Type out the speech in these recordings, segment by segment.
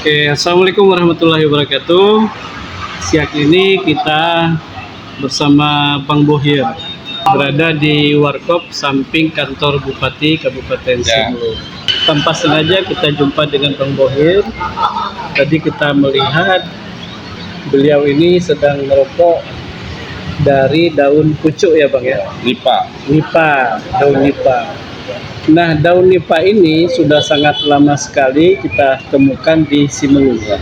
Oke, Assalamualaikum warahmatullahi wabarakatuh. Siang ini kita bersama Bang Bohir berada di Warkop samping kantor Bupati Kabupaten Sibolga. Tanpa sengaja kita jumpa dengan Bang Bohir. Tadi kita melihat beliau ini sedang merokok dari daun pucuk ya Bang ya? Nipa, Daun nipa. Nah, daun nipa ini sudah sangat lama sekali kita temukan di Sibolga.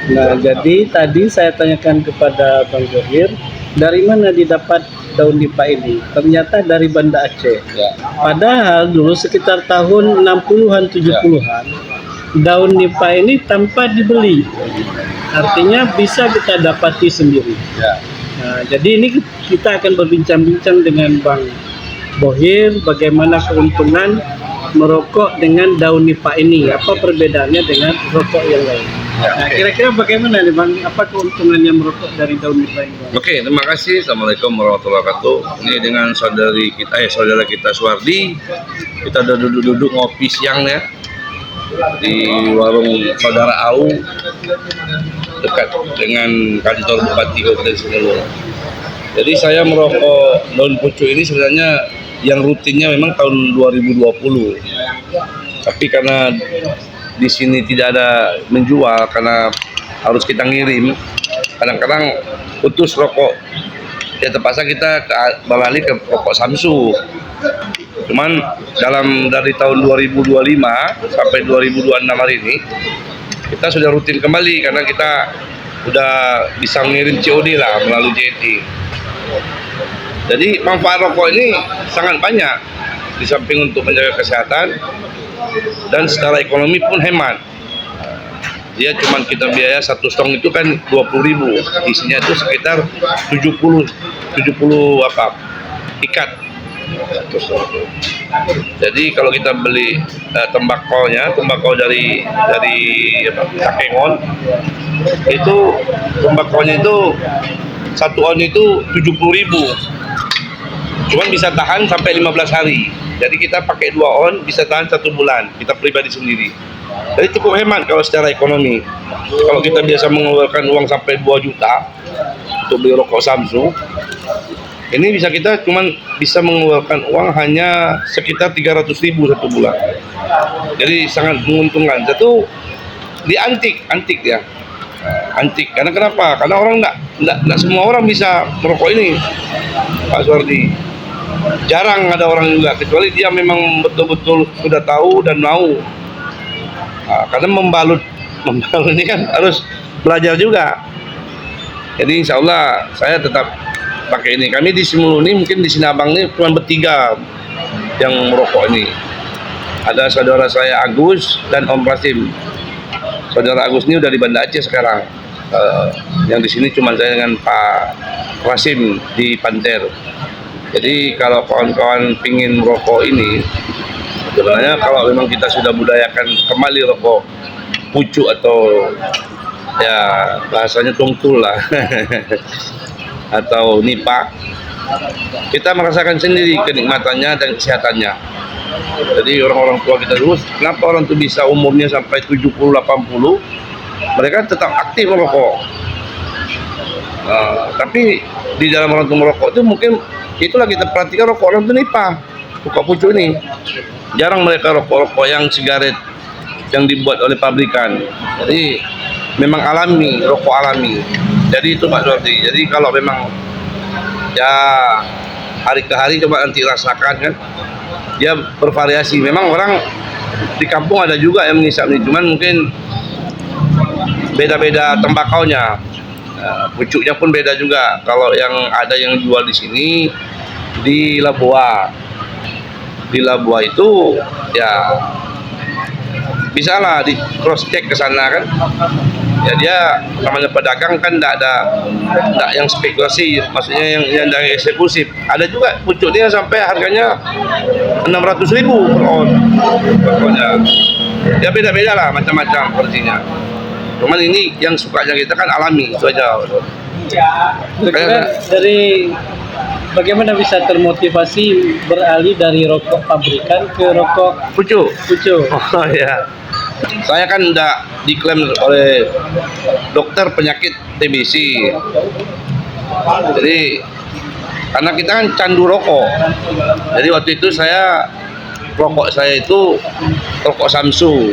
Nah, jadi tadi saya tanyakan kepada Bang Bohir, dari mana didapat daun nipa ini? Ternyata dari Banda Aceh. ya. Padahal dulu sekitar tahun 60-an, 70-an, daun nipa ini tanpa dibeli. Artinya bisa kita dapati sendiri. Ya. Nah, jadi ini kita akan berbincang-bincang dengan Bang Bohir bagaimana keuntungan merokok dengan daun nipa ini, apa perbedaannya dengan rokok yang lain. Nah, kira-kira bagaimana nih Bang, apa keuntungannya merokok dari daun nipa ini Bang? Oke, terima kasih. Assalamualaikum warahmatullahi wabarakatuh. Ini dengan saudara kita Suwardi. Kita udah duduk-duduk ngopi siang ya di warung saudara Au dekat dengan kantor Bupati Kabupaten Sibolga. Jadi saya merokok daun pucuk ini sebenarnya yang rutinnya memang tahun 2020. Tapi karena di sini tidak ada menjual karena harus kita ngirim, kadang-kadang putus rokok. Ya terpaksa kita beralih ke rokok Samsu. Cuman dari tahun 2025 sampai 2026 hari ini kita sudah rutin kembali karena kita udah bisa mengirim COD lah melalui JT. Jadi manfaat rokok ini sangat banyak, di samping untuk menjaga kesehatan dan secara ekonomi pun hemat. Dia cuma kita biaya satu stong itu kan 20.000, isinya itu sekitar 70 ikat. Jadi kalau kita beli tembakau dari Takengon, itu tembakonya itu 1 on itu 70.000. Cuman bisa tahan sampai 15 hari. Jadi kita pakai 2 on bisa tahan 1 bulan. Kita pribadi sendiri. Jadi cukup hemat kalau secara ekonomi. Kalau kita biasa mengeluarkan uang sampai 2 juta untuk beli rokok Samsu, ini kita cuman bisa mengeluarkan uang hanya sekitar 300.000 1 bulan. Jadi sangat menguntungkan. Satu di antik ya. Antik. Karena kenapa? Karena orang enggak semua orang bisa merokok ini, Pak Suwardi. Jarang ada orang juga, kecuali dia memang betul-betul sudah tahu dan mau. Nah, karena membalut ini kan harus belajar juga. Jadi insya Allah saya tetap pakai ini. Kami di Simulu ini mungkin di Sinabang ini cuma bertiga yang merokok ini. Ada saudara saya Agus dan Om Prasim. Saudara Agus ini udah di Banda Aceh sekarang. Yang di sini cuma saya dengan Pak Prasim di Panter. Jadi kalau kawan-kawan pingin merokok ini, sebenarnya kalau memang kita sudah budayakan kembali rokok pucuk atau ya bahasanya tungtul lah atau nipa, kita merasakan sendiri kenikmatannya dan kesehatannya. Jadi orang-orang tua kita dulu, kenapa orang itu bisa umurnya sampai 70-80, mereka tetap aktif merokok. Tapi di dalam orang itu merokok itu mungkin itulah kita perhatikan rokok orang itu nipa, rokok pucuk ini. Jarang mereka rokok-rokok yang sigaret yang dibuat oleh pabrikan. Jadi memang alami, rokok alami. Jadi itu Pak Suwardi. Jadi kalau memang ya hari ke hari coba nanti rasakan kan, dia bervariasi. Memang orang di kampung ada juga yang mengisap ini, cuman mungkin beda-beda tembakaunya. Pucuknya pun beda juga. Kalau yang ada yang jual di sini di Labuan. Di Labuan itu ya bisa lah di cross check ke sana kan. Ya dia namanya pedagang kan enggak yang spekulasi, maksudnya yang dari eksklusif. Ada juga pucuknya sampai harganya 600.000 per on. Pokoknya ya beda-beda lah macam-macam porsinya. Cuman ini yang sukanya kita kan alami, itu aja. Dari bagaimana bisa termotivasi beralih dari rokok pabrikan ke rokok pucuk? pucuk? Oh ya. Saya kan udah diklaim oleh dokter penyakit TBC. Jadi karena kita kan candu rokok. Jadi waktu itu rokok saya itu rokok Samsu.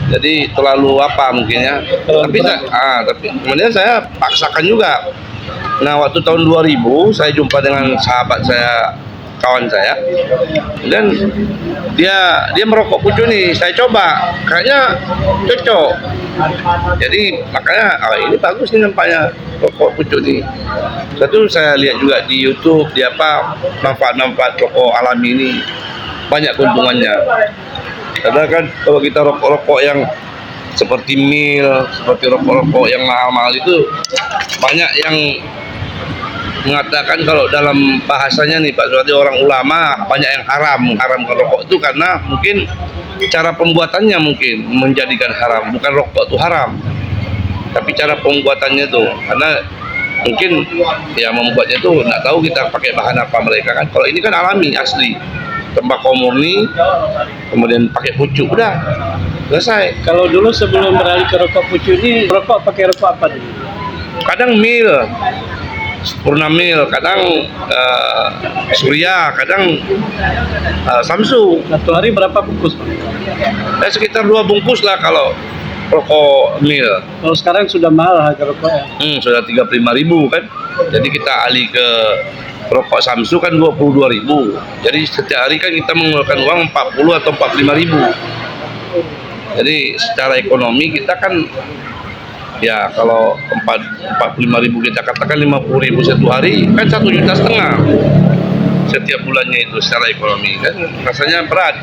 Jadi terlalu apa mungkin ya. Tapi kemudian saya paksakan juga. Nah, waktu tahun 2000 saya jumpa dengan sahabat saya, kawan saya, dan dia merokok pucuk nih. Saya coba, kayaknya cocok. Jadi makanya ini bagus nih nampaknya rokok pucuk nih. Satu saya lihat juga di YouTube, di manfaat-manfaat rokok alami ini banyak keuntungannya. Karena kan kalau kita rokok-rokok yang seperti mil, seperti rokok-rokok yang mahal-mahal itu banyak yang mengatakan kalau dalam bahasanya nih Pak, seperti orang ulama banyak yang mengharamkan rokok itu karena mungkin cara pembuatannya mungkin menjadikan haram, bukan rokok itu haram, tapi cara pembuatannya itu karena mungkin ya membuatnya itu nggak tahu kita pakai bahan apa mereka kan. Kalau ini kan alami asli, tembakau murni, kemudian pakai pucuk, udah selesai. Kalau dulu sebelum beralih ke rokok pucuk ini, pakai rokok apa dulu? Kadang mil, Purna Mil, kadang Surya, kadang Samsu. Satu hari berapa bungkus, Pak? Sekitar 2 bungkus lah kalau rokok mil. Kalau sekarang sudah mahal harga rokoknya. Sudah 35.000 kan. Jadi kita alih ke rokok Samsu kan 22.000. Jadi setiap hari kan kita mengeluarkan uang 40 atau 45.000. Jadi secara ekonomi kita kan ya kalau 45.000 kita katakan 50.000 satu hari kan 1,5 juta setiap bulannya itu secara ekonomi kan rasanya berat.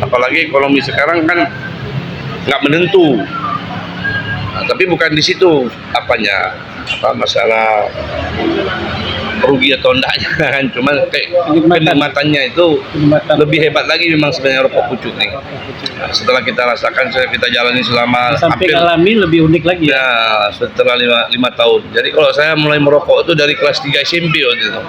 Apalagi ekonomi sekarang kan nggak menentu. Nah, tapi bukan di situ masalah rugi atau enggaknya kan, cuma kenikmatannya itu lebih hebat lagi memang sebenarnya rokok pucuk nih. Nah, setelah kita rasakan, kita jalani selama sampai alami lebih unik lagi ya setelah 5 tahun. Jadi kalau saya mulai merokok itu dari kelas 3 SMP waktu itu.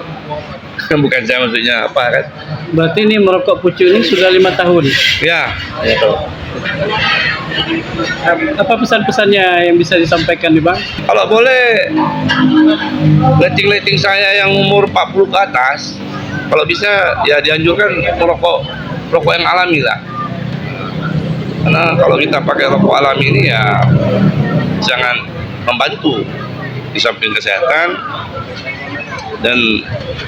Bukan saya maksudnya apa kan. Berarti ini merokok pucuk ini sudah 5 tahun. Ya, gitu. Apa pesan-pesannya yang bisa disampaikan nih, Bang? Kalau boleh letting saya yang umur 40 ke atas, kalau bisa ya dianjurkan rokok yang alami lah. Karena kalau kita pakai rokok alami ini ya jangan membantu di samping kesehatan dan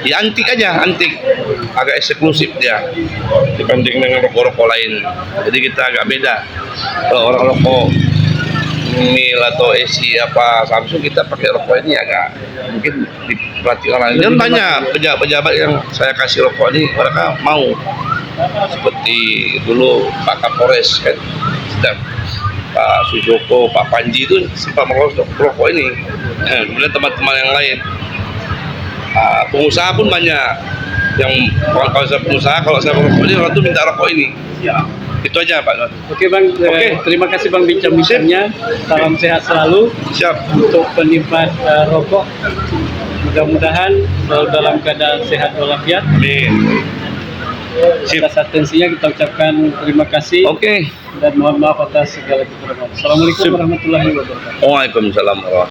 ya antik agak eksklusif dia dibanding dengan rokok-rokok lain. Jadi kita agak beda. Kalau orang rokok mil atau esi Samsung, kita pakai rokok ini agak mungkin diperhatikan lain. Dan banyak pejabat-pejabat yang saya kasih rokok ini mereka mau, seperti dulu Pak Kapolres kan, dan Pak Sujoko, Pak Panji itu sempat merokok rokok ini. Kemudian teman-teman yang lain, pengusaha pun banyak yang kalau saya pengusaha, kalau saya merokok ini orang tuh minta rokok ini. Ya. Itu aja Pak. Oke Bang, terima kasih Bang bincang-bincangnya. Salam sehat selalu. Siap. Untuk penikmat rokok, mudah-mudahan selalu dalam keadaan sehat walafiat. Amin. Atas atensinya kita ucapkan terima kasih. Oke. Dan mohon maaf atas segala kekurangan. Assalamualaikum warahmatullahi wabarakatuh. Waalaikumsalam warahmatullahi wabarakatuh.